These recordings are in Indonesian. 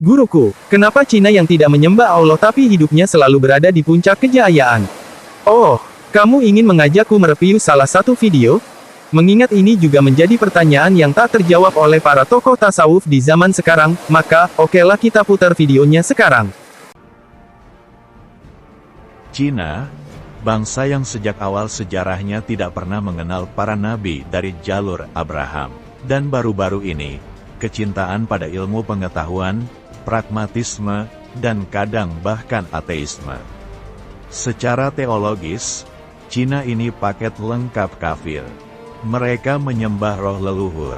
Guruku, kenapa Cina yang tidak menyembah Allah tapi hidupnya selalu berada di puncak kejayaan? Oh, kamu ingin mengajakku mereview salah satu video? Mengingat ini juga menjadi pertanyaan yang tak terjawab oleh para tokoh tasawuf di zaman sekarang, maka, okelah kita putar videonya sekarang. Cina, bangsa yang sejak awal sejarahnya tidak pernah mengenal para nabi dari jalur Abraham. Dan baru-baru ini, kecintaan pada ilmu pengetahuan, pragmatisme, dan kadang bahkan ateisme. Secara teologis, Cina ini paket lengkap kafir. Mereka menyembah roh leluhur,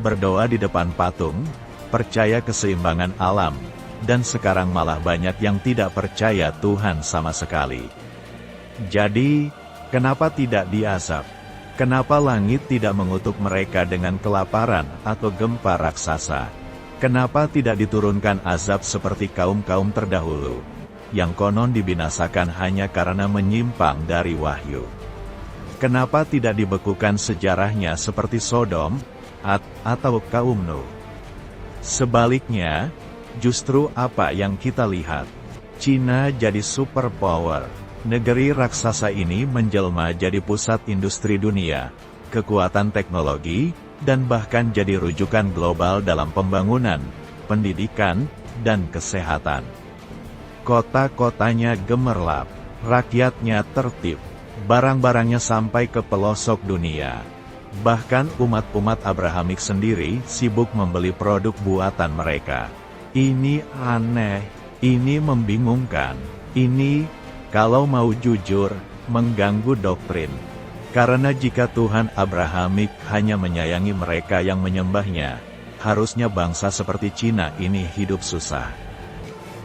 berdoa di depan patung, percaya keseimbangan alam, dan sekarang malah banyak yang tidak percaya Tuhan sama sekali. Jadi, kenapa tidak diazab? Kenapa langit tidak mengutuk mereka dengan kelaparan atau gempa raksasa? Kenapa tidak diturunkan azab seperti kaum-kaum terdahulu, yang konon dibinasakan hanya karena menyimpang dari wahyu? Kenapa tidak dibekukan sejarahnya seperti Sodom, atau kaum Nuh? Sebaliknya, justru apa yang kita lihat? Cina jadi superpower. Negeri raksasa ini menjelma jadi pusat industri dunia, kekuatan teknologi, dan bahkan jadi rujukan global dalam pembangunan, pendidikan, dan kesehatan. Kota-kotanya gemerlap, rakyatnya tertib, barang-barangnya sampai ke pelosok dunia. Bahkan umat-umat Abrahamik sendiri sibuk membeli produk buatan mereka. Ini aneh, ini membingungkan, ini, kalau mau jujur, mengganggu doktrin. Karena jika Tuhan Abrahamik hanya menyayangi mereka yang menyembahnya, harusnya bangsa seperti Cina ini hidup susah.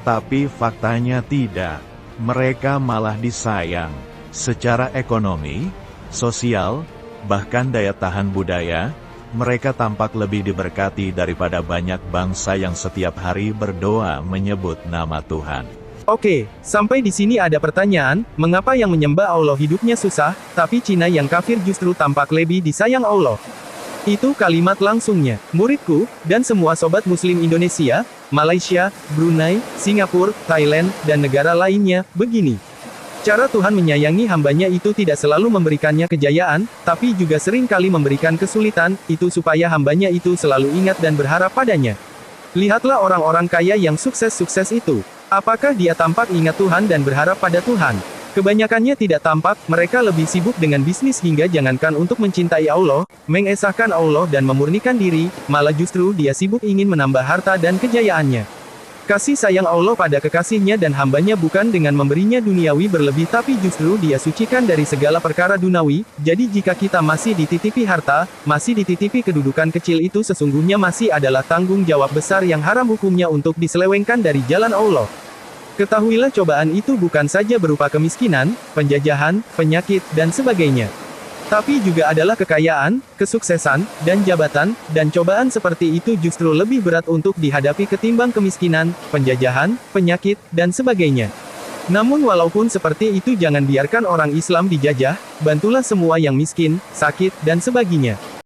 Tapi faktanya tidak, mereka malah disayang. Secara ekonomi, sosial, bahkan daya tahan budaya, mereka tampak lebih diberkati daripada banyak bangsa yang setiap hari berdoa menyebut nama Tuhan. Oke, sampai di sini ada pertanyaan, mengapa yang menyembah Allah hidupnya susah, tapi Cina yang kafir justru tampak lebih disayang Allah? Itu kalimat langsungnya. Muridku, dan semua sobat muslim Indonesia, Malaysia, Brunei, Singapura, Thailand, dan negara lainnya, begini. Cara Tuhan menyayangi hambanya itu tidak selalu memberikannya kejayaan, tapi juga sering kali memberikan kesulitan, itu supaya hambanya itu selalu ingat dan berharap padanya. Lihatlah orang-orang kaya yang sukses-sukses itu. Apakah dia tampak ingat Tuhan dan berharap pada Tuhan? Kebanyakannya tidak tampak, mereka lebih sibuk dengan bisnis hingga jangankan untuk mencintai Allah, mengesahkan Allah dan memurnikan diri, malah justru dia sibuk ingin menambah harta dan kejayaannya. Kasih sayang Allah pada kekasihnya dan hambanya bukan dengan memberinya duniawi berlebih tapi justru dia sucikan dari segala perkara dunawi, jadi jika kita masih dititipi harta, masih dititipi kedudukan kecil itu sesungguhnya masih adalah tanggung jawab besar yang haram hukumnya untuk diselewengkan dari jalan Allah. Ketahuilah cobaan itu bukan saja berupa kemiskinan, penjajahan, penyakit, dan sebagainya. Tapi juga adalah kekayaan, kesuksesan, dan jabatan, dan cobaan seperti itu justru lebih berat untuk dihadapi ketimbang kemiskinan, penjajahan, penyakit, dan sebagainya. Namun walaupun seperti itu jangan biarkan orang Islam dijajah, bantulah semua yang miskin, sakit, dan sebagainya.